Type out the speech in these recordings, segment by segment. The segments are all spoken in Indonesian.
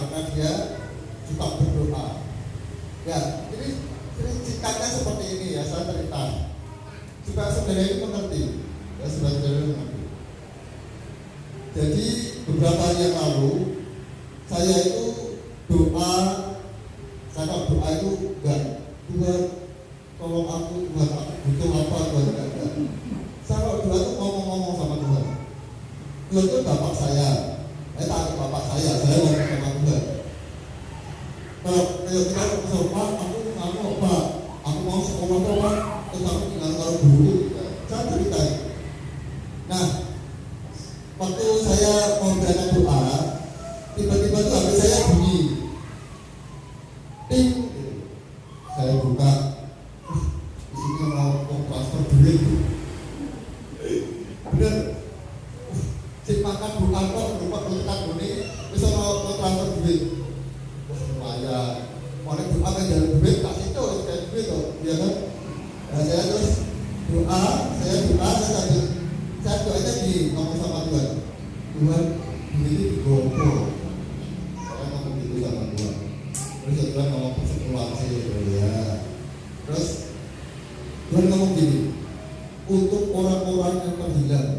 karena dia suka berdoa. Ya, ini sikapnya seperti ini ya, saya cerita supaya saudara ini mengerti. Ya, saudara mengerti. Jadi beberapa hari yang lalu saya itu doa, saya kalau doa itu enggak, Tuhan tolong aku, Tuhan aku butuh apa, Tuhan enggak. Saya kalau doa itu ngomong-ngomong sama Tuhan. Tuhan itu bapak saya tahu bapak saya ngomong sama Tuhan. Kalau kita kesel, Pak, aku nggak mau, Pak, aku mau sekolah tuh, Pak, terus aku tinggal kalau dulu, saya ceritain. Nah, waktu saya mau berangkat doa, tiba-tiba tuh HP saya bunyi, ting, saya buka, di sini mau transfer duit, bener, cek makan doa kok, lupa letak ini, bisa mau transfer duit. Ya, oleh doa kan jalan duit, kasih itu kayak duit tuh, ya kan? Nah, saya terus doa, saya doanya di ngomong sama Tuhan, Tuhan duit itu digopo, saya ngomong gitu sama Tuhan. Terus Tuhan ngomong persekuasi, ya. Terus Tuhan ngomong gini, untuk orang-orang yang terhilang,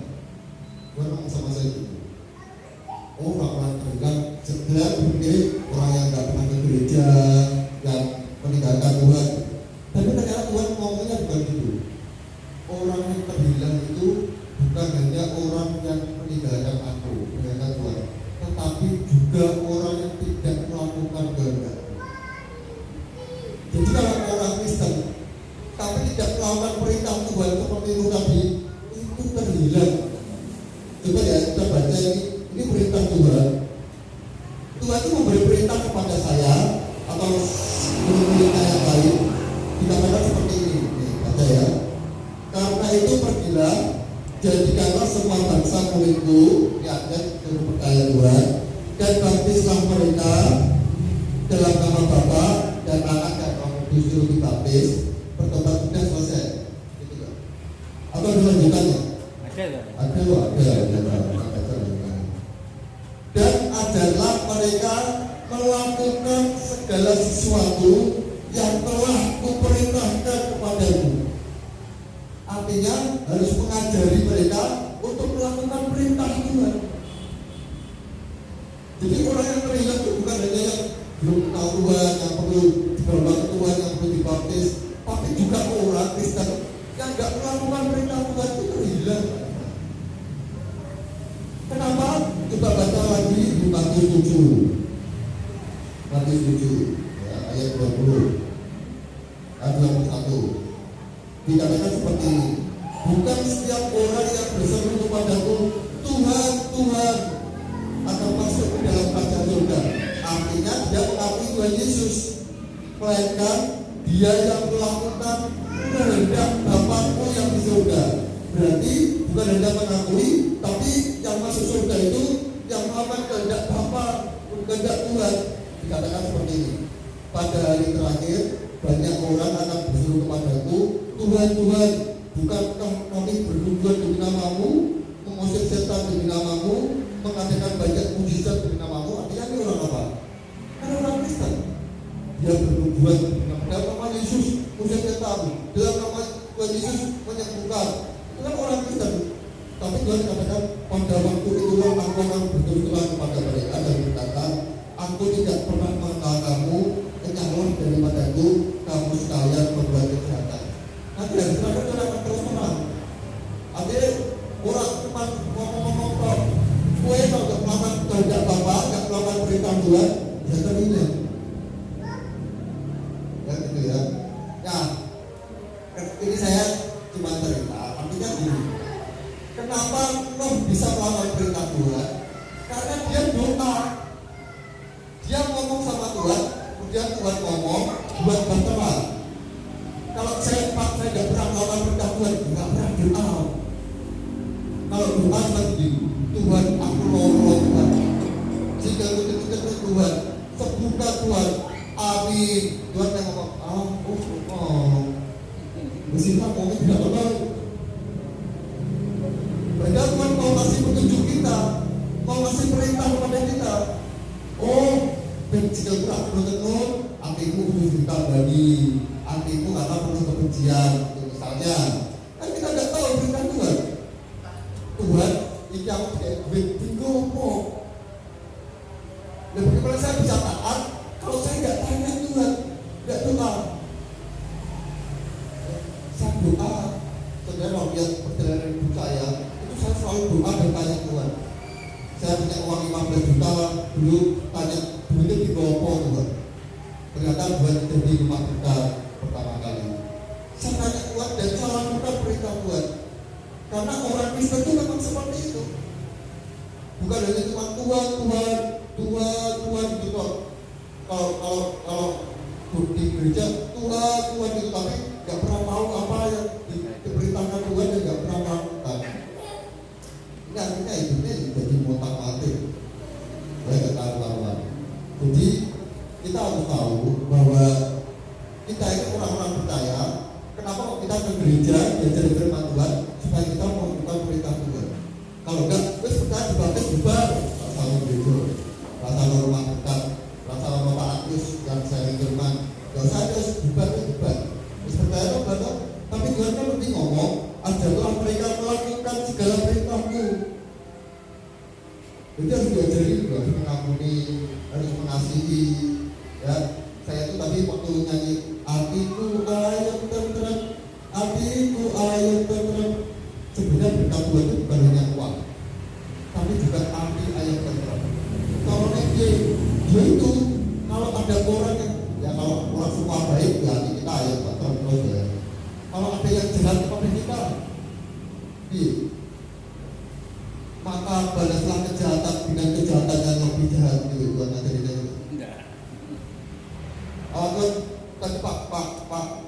Tuhan ngomong sama saya gitu. Orang-orang terhilang segera berpikir orang yang nggak pernah ke gereja, yang meninggalkan Tuhan. Tapi ternyata Tuhan ngomongnya bukan gitu. Orang yang terhilang itu bukan hanya orang yang meninggalkan aku, meninggalkan Tuhan, tetapi juga orang yang tidak melakukan kehendak. Jadi kalau orang Kristen tapi tidak melakukan perintah Tuhan seperti itu tadi, itu terhilang. Coba ya kita baca ini perintah Tuhan. Tuhan itu memberi perintah kepada saya atau perintah yang lain. Dikatakan seperti ini, baca ya. Karena itu pergilah, jadikanlah semua bangsa muridku, yakni juru percaya Tuhan, dan baptislah mereka dalam nama Bapa dan Anak dan Roh Kudus, suruh dibaptis, bertobat sudah selesai. Gitu kan? Atau dilanjutannya? Ada. Dan ajarlah mereka melakukan segala sesuatu yang telah kuperintahkan kepadamu. Artinya harus mengajari mereka untuk melakukan perintah Tuhan. Jadi orang yang terhilang itu bukan hanya yang belum tahu Tuhan, yang perlu dibawa ke Tuhan, yang perlu dibaptis, tapi juga orang Kristen yang nggak melakukan perintah Tuhan itu terhilang. Kenapa? Coba baca lagi di Matius 7 ya, ayat 20 ayat 21. Dikatakan seperti ini, bukan setiap orang yang berseru kepadaku Tuhan, Tuhan akan masuk ke dalam kerajaan surga. Artinya dia mengakui Tuhan Yesus, melainkan dia yang melakukan kehendak Bapakku yang di surga. Berarti bukan hanya mengakui, tapi yang masuk surga itu yang melakukan kehendak Bapa, kehendak Tuhan. Dikatakan seperti ini, pada hari terakhir banyak orang akan berseru kepadaku, Tuhan, Tuhan, bukankah kami bernubuat demi namamu, mengusir setan demi namamu, mengadakan banyak mujizat demi namamu? Artinya ini orang apa? Kan orang Kristen. Dia bernubuat dalam nama Yesus, mengusir setan, dalam nama Tuhan Yesus menyembuhkan. Itu kan orang Kristen. Tapi Tuhan katakan pada waktu itulah aku akan berterus kepada mereka dan berkata, aku tidak pernah mengenal kamu, kenyanglah daripadaku, kamu sekalian berbuat kejahatan. Nanti dari terakhir kita akan terus menang. Artinya orang cuma ngomong-ngomong kok, kue kalau gak melakukan kehendak Bapa, gak melakukan perintah Tuhan, ya terhilang. Ya gitu ya. Nah, ini saya cuma cerita, artinya gini. Kenapa Nuh bisa melakukan perintah Tuhan? Karena dia doa. Dia ngomong sama Tuhan, kemudian Tuhan ngomong, buat bahtera. Kalau saya tidak pernah melakukan perintah Tuhan, tidak pernah doa. Kalau doa seperti Tuhan, aku loro Tuhan. Jika kita Tuhan, sembuhkan Tuhan. Amin. Tuhan yang ngomong, bersihkan ngomong tidak benar. Padahal Tuhan mau kasih petunjuk kita, mau kasih perintah kepada kita. Oh, jika kurang perlu tenun, artimu perlu ditambani, artimu karena perlu kebencian, misalnya. Kan kita nggak tahu berita Tuhan. Tuhan, ini aku kayak duit bingung kok. Dan bagaimana saya bisa taat kalau saya nggak tanya Tuhan, nggak doa? Saya doa, sebenarnya kalau lihat perjalanan hidup saya, itu saya selalu doa dan tanya Tuhan. Saya punya uang 15 juta dulu, tanya duitnya di bawah Tuhan. Ternyata buat jadi rumah kita pertama kali. Saya tanya Tuhan dan saya lakukan perintah Tuhan. Karena orang Kristen itu memang seperti itu. Bukan hanya cuma Tuhan gitu kok. Kalau di gereja Tuhan gitu, tapi nggak pernah tahu apa yang diperintahkan Tuhan dan nggak pernah melakukan. Ini artinya hidupnya jadi motak mati. Ya nggak tahu-tahuan. Jadi kita harus tahu bahwa kita itu orang-orang percaya. Kenapa kok kita ke gereja belajar firman Tuhan supaya kita melakukan perintah Tuhan? Kalau enggak, terus percaya dibaptis bubar, rasa gereja, rasa rumah dekat, rasa Bapak Agus yang saya firman, nggak usah terus bubar. Terus percaya itu benar, tapi Tuhan kan lebih ngomong, ajarlah mereka melakukan segala perintahmu. Jadi harus diajari, harus mengampuni, harus mengasihi. Ya, saya itu tadi waktu nyanyi hatiku ayam tenteram, sebenarnya berkat Tuhan itu bukan hanya uang, tapi juga hati ayam tenteram. Kalau dia itu, kalau ada orang yang, ya kalau orang semua baik, ya hati kita ayam tenteram terus ya. Kalau ada yang jahat kepada kita, maka balaslah kejahatan dengan kejahatan yang lebih jahat gitu. Tuhan ajarin itu. Tadi Pak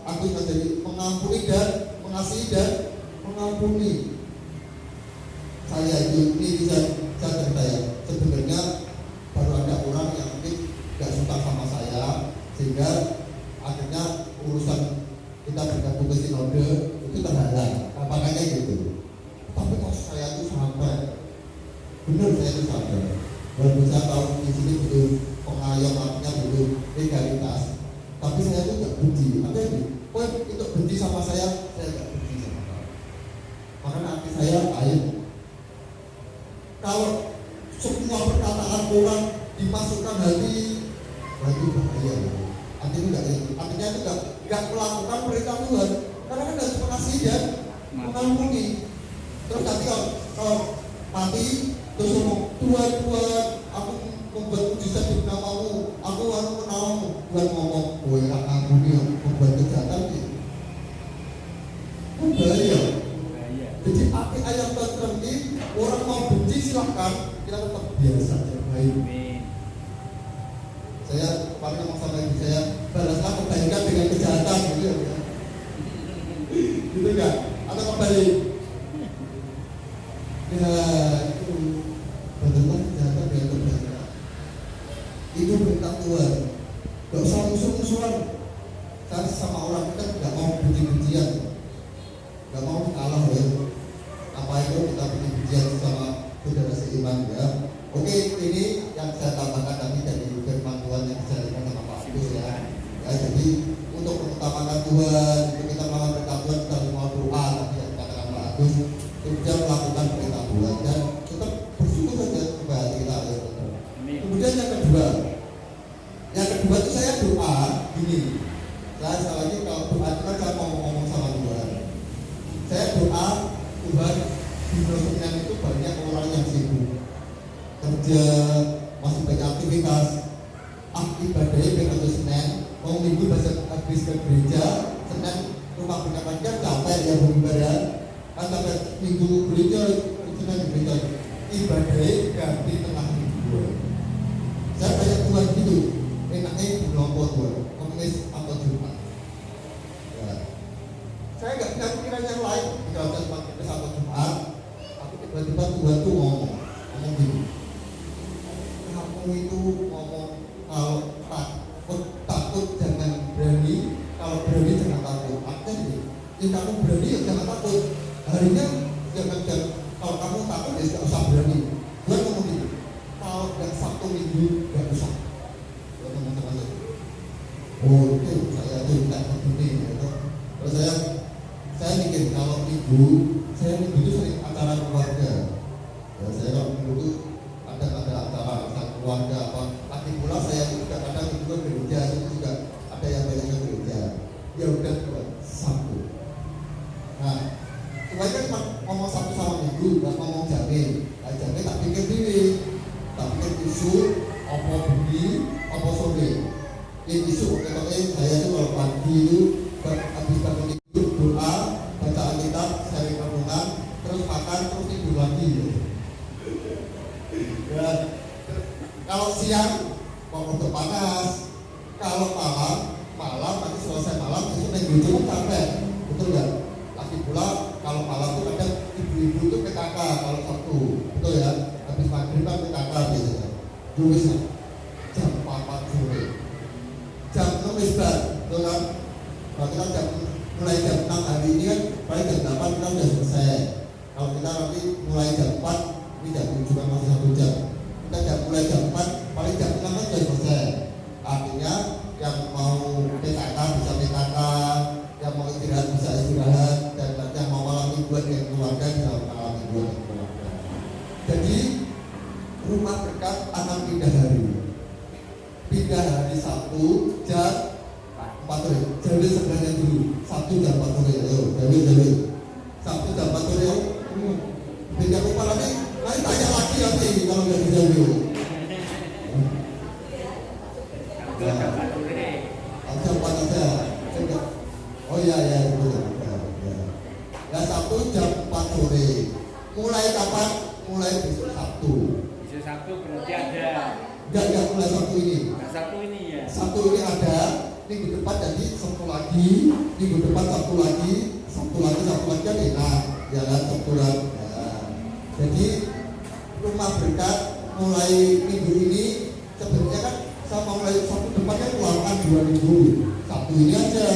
Agus ngajari mengampuni dan mengasihi dan mengampuni. Saya itu ini bisa cerita ya. Sebenarnya baru ada orang yang mungkin gak suka sama saya, sehingga akhirnya urusan kita bergabung ke sinode itu terhalang. Makanya gitu. Tapi kok saya itu sampai benar, saya itu sampai. Walaupun saya tahu di sini butuh pengayom, artinya butuh legalitas. Tapi saya itu tidak benci. Artinya ini, itu benci sama saya tidak benci sama kamu. Makanya hati saya air. Kalau semua perkataan orang dimasukkan hati, berarti bahaya. Artinya itu tidak melakukan perintah Tuhan. Karena kan harus mengasihi dan mengampuni. Terus nanti kalau mati terus ngomong Tuhan, aku membuat mujizat di namamu, aku menolongmu. Tuhan ngomong, kowe ra ngampuni membuat kejahatan iki. Bahaya. Jadi api ayam tenteram ini, orang mau benci silahkan, kita tetap biasa saja baik. Saya kemarin ngomong sama ibu saya, balaslah kebaikan dengan kejahatan gitu ya. Gitu enggak? Atau kembali? Ya itu balaslah kejahatan dengan kebaikan. Itu perintah Tuhan. Gak usah musuh-musuhan. Saya sama orang kita gak mau benci-bencian, gak mau kalah ya. Apa itu kita benci-bencian sama saudara seiman ya. Oke, ini yang saya tambahkan tadi dari firman Tuhan yang disampaikan sama Pak Agus ya. Jadi untuk mengutamakan Tuhan, untuk kita melakukan perintah Tuhan, kita harus mau doa tadi yang dikatakan Pak Agus. Kemudian melakukan perintah Tuhan dan tetap bersyukur saja kepada hati kita ya. Kemudian yang kedua itu saya doa gini. Saya sekali lagi kalau doa itu kan saya ngomong sama Tuhan. Saya doa Tuhan di Indonesia itu banyak orang yang sibuk kerja, masih banyak aktivitas. Ibadahnya pengen ke Senin, mau minggu habis ke gereja, Senin rumah pendapat kan capek ya beribadah. Kan sampai minggu gereja, Senin gereja. Ibadahnya ganti tengah minggu. Saya banyak Tuhan gitu. Enaknya berlompok Tuhan, Kamis atau Jumat. Ya. Saya nggak punya pikiran yang lain. Kalau saya Kamis atau Jumat, tapi tiba-tiba Tuhan tuh ngomong gini. Kamu itu ngomong kalau takut jangan berani, kalau berani jangan takut. Artinya ini, kamu berani ya jangan takut. Harinya jangan kalau kamu takut ya nggak usah berani. Tuhan ngomong gitu. Kalau nggak Sabtu Minggu nggak usah. Oh oke, saya tuh tidak begini gitu. Terus saya mikir kalau minggu, saya minggu itu sering acara keluarga. Ya, saya kalau minggu itu ada acara keluarga apa. Lagi pula saya itu juga kadang juga gereja, itu juga ada yang banyak ke gereja. Ya udah buat Sabtu. Nah, sebenarnya kan ngomong Sabtu sama minggu, nggak ngomong jamin. Nah, jamin tak pikir diri, tak pikir isu, apa budi, apa sore. Ini isu pokoknya saya itu kalau pagi itu habis bangun itu doa, baca Alkitab, sharing renungan, terus makan, terus tidur lagi. Ya, kalau siang mau untuk panas, kalau malam nanti selesai malam itu minggu itu capek, betul nggak? Lagi pula kalau malam itu kadang ibu-ibu itu PKK kalau Sabtu, betul ya? Habis maghrib kan PKK biasanya. Jumis jam 4 sore, jam 6 isbat, betul kan? Kalau kita mulai jam 6 hari ini kan paling jam 8 kita sudah selesai. Kalau kita nanti mulai jam 4, ini jam 7 kan masih 1 jam. Kita mulai jam 4, paling jam 6 kan sudah selesai. Artinya yang mau PKK bisa PKK, yang mau istirahat bisa istirahat, dan yang mau malam mingguan dengan keluarga bisa malam mingguan dengan keluarga. Jadi rumah berkat akan pindah hari Sabtu jam 4 sore. Jadi sebenarnya dulu Sabtu jam 4 sore. Ayo, jadi Sabtu jam 4 sore. Tidak lupa nanti tanya lagi nanti kalau nggak bisa dulu. Jam 4 aja. Oh iya betul. Ya Sabtu jam 4 sore. Mulai kapan? Mulai besok Sabtu. Besok Sabtu berarti ada. Enggak mulai Sabtu ini. Sabtu ini ya. Sabtu ini ada. Minggu depan jadi Sabtu lagi. Minggu depan Sabtu lagi kan enak. Ya kan Sabtu lagi. Ya. Jadi rumah berkat mulai minggu ini sebenarnya kan sama mulai Sabtu depan kan keluarkan 2 minggu. Sabtu ini aja.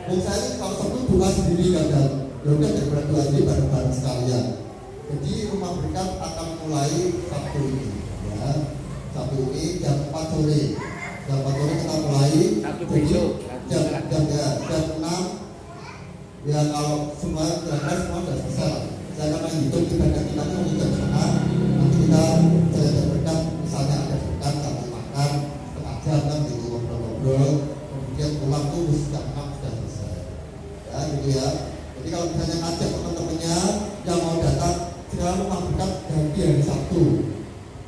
Saya kalau Sabtu doa sendiri kadang. Ya udah daripada doa sendiri bareng-bareng sekalian. Jadi rumah berkat akan mulai Sabtu ini. Ya. Sabtu ini jam 4 sore. Jam 4 sore kita mulai. Sabtu besok. Jam 6. Ya kalau semua sudah selesai. Saya akan hitung ibadah kita itu jam setengah. Nanti saya ada berkat, misalnya ada berkat sampai makan setengah jam kan gitu ngobrol-ngobrol. Kemudian pulang tuh jam 6 sudah selesai. Ya gitu ya. Jadi kalau misalnya ngajak teman-temannya yang mau datang, sekarang rumah berkat ganti hari Sabtu.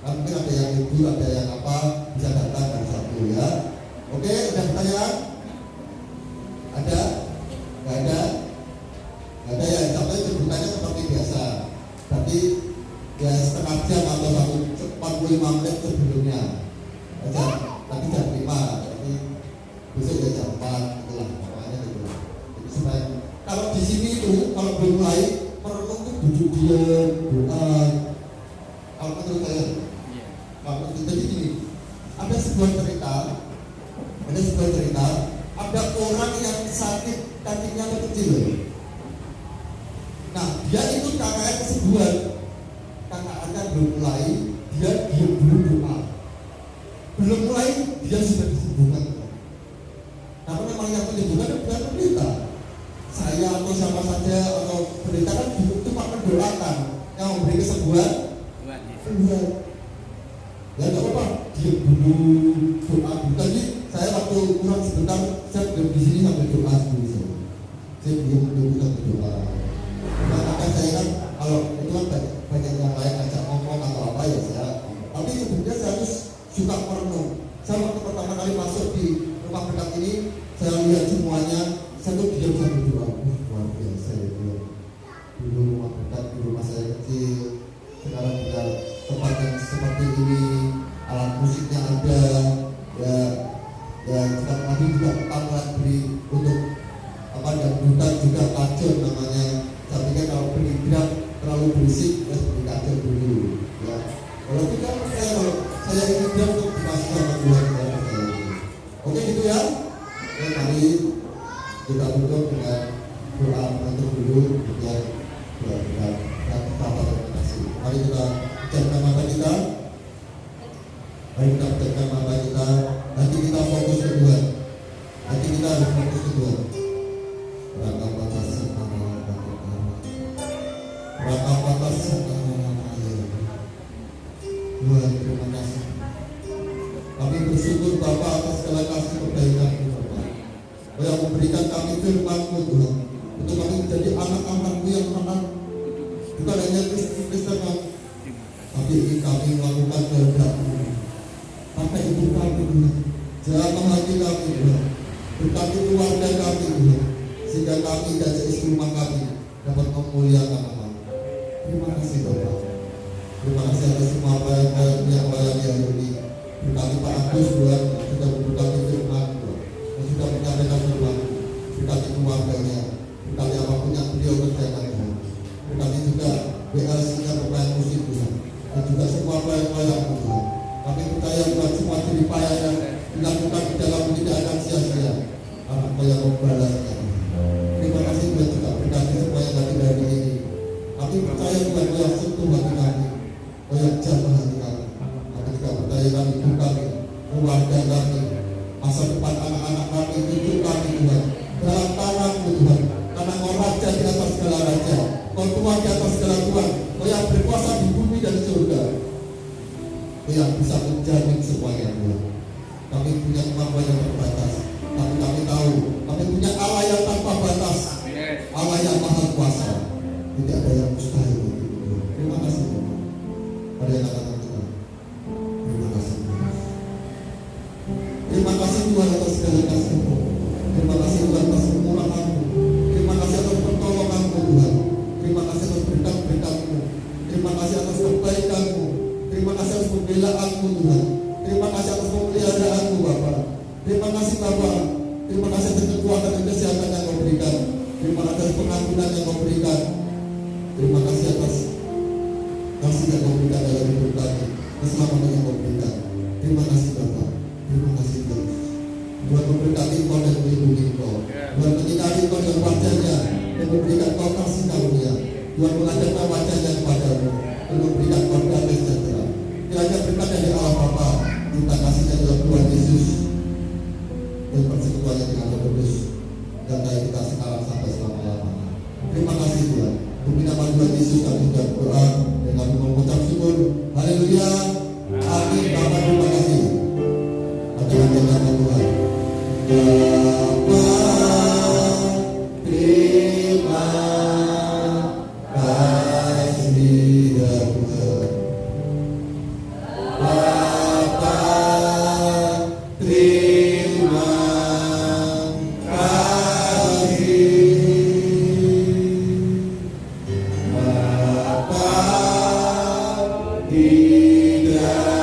Kan mungkin ada yang libur, ada yang apa, bisa datang hari Sabtu ya. Oke, ada pertanyaan? Ada? Nggak ada? Nggak ada ya, sampai sebutannya seperti biasa. Berarti ya setengah jam atau 45 menit sebelumnya. Tadi jam 5, berarti besok ya jam 4, itulah makanya gitu. Jadi supaya kalau di sini itu kalau belum mulai merenung itu duduk diam, doa. Kalau menurut saya, kalau jadi gini, ada sebuah cerita, ada orang yang sakit kakinya kecil. Nah, dia itu kakaknya kesembuhan, kakaknya belum mulai, dia diam dulu doa. Belum mulai, dia sudah disembuhkan. Karena memang yang menyembuhkan bukan pemerintah. Saya atau siapa saja atau pendeta kan cuma mendoakan, yang memberi kesembuhan Tuhan. Ya nggak apa-apa, diam dulu, doa dulu. Tadi saya waktu kurang sebentar, saya diam di sini sampai doa dulu. Saya diam dulu sampai doa. Maka saya kan kalau itu kan banyak yang lain ajak ngomong atau apa ya saya. Tapi sebenarnya saya harus suka merenung. Saya waktu pertama kali masuk di rumah berkat ini, saya lihat semuanya, saya tuh diam sampai doa. Luar biasa itu. Dulu rumah berkat di rumah saya kecil, sekarang tinggal tempat yang seperti ini, alat musiknya ada, ya sekarang lagi juga tambahan beri untuk apa dangdutan juga kacun namanya. Saya pikir kalau beri gerak terlalu berisik, ya beri kacun dulu. Ya, kalau kita saya ingin dia untuk dikasih sama Tuhan saya. Oke gitu ya. Oke, mari kita tutup dengan doa penutup dulu, kemudian doa dan Bapak terima kasih. Mari kita pejamkan mata kita. Mari kita pejamkan mata kita. Nanti kita fokus ke Tuhan. bersyukur Bapa atas segala kasih kebaikan-Mu Bapa. Kau yang memberikan kami firman-Mu Tuhan, untuk kami menjadi anak-anak-Mu yang taat, bukan hanya Kristen, tapi ingin kami melakukan kehendak-Mu. Pakai hidup kami Tuhan, jalan hati kami Tuhan, berkati keluarga kami Tuhan, sehingga kami dan seisi rumah kami dapat memuliakan nama. Terima kasih Bapak. Terima kasih atas semua apa-apa yang melayani hari ini. Berkati Pak Agus Tuhan, yang sudah memberkati firman Tuhan, yang sudah menyampaikan firman. Berkati keluarganya, berkati apapun yang beliau kerjakan Tuhan. Berkati juga BLC-nya pemain musik Tuhan, dan juga semua pelayan-pelayan Tuhan. Kami percaya Tuhan semua jeripaya yang dilakukan di dalam tidak akan sia-sia. Karena Kau yang membalasnya. Terima kasih Tuhan juga berkati semua yang hadir hari ini. Kami percaya Tuhan Kau yang sentuh hati kami, Kau yang jamah hati kami. Kami juga percaya kami hidup kami, keluarga kami, masa depan anak-anak kami, cucu kami Tuhan, dalam tangan-Mu Tuhan. Karena Kau raja di atas segala raja, Kau Tuhan di atas segala Tuhan, Kau yang berkuasa di bumi dan surga, Kau yang bisa menjamin semuanya Tuhan. Kami punya kemampuan yang terbatas, tapi kami tahu kami punya Allah yang tanpa batas, Allah yang maha kuasa. Tidak ada yang mustahil bagi Tuhan. Terima kasih Tuhan. Pada yang katakan Tuhan, terima kasih Tuhan. Terima kasih Tuhan atas segala kasih-Mu. Terima kasih Tuhan atas kemurahan-Mu. Terima kasih atas pertolongan-Mu Tuhan. Terima kasih atas berkat-berkat-Mu. Terima kasih atas kebaikan-Mu. Terima kasih atas pembelaan-Mu Tuhan. Terima kasih atas pemeliharaan-Mu Bapa. Terima kasih Bapa. Terima kasih atas kekuatan dan kesehatan yang Kau berikan. Terima kasih atas pengampunan yang Kau berikan. Terima kasih atas kasih yang Kau berikan dalam hidup kami, keselamatan yang Kau berikan. Terima kasih Bapa. Terima kasih Tuhan. Tuhan memberkati Kau dan melindungi Kau. Tuhan menyinari Kau dengan wajah-Nya dan memberikan Kau kasih karunia. Tuhan mengajarkan wajah-Nya kepadamu dan memberikan Kau damai sejahtera. Kiranya berkat dari Allah Bapa, cinta kasih-Nya dalam Tuhan Yesus, dan persekutuannya dengan Roh Kudus, dan dari kita sekarang sampai selama-lamanya. Terima kasih Tuhan. Demi nama Tuhan Yesus kami berdoa dan kami mengucap syukur. Haleluya. Amin. Bapak terima kasih. Akan nama Tuhan. Bapa terima kasih ya Tuhan. Bapa terima kasih. Bapa tidak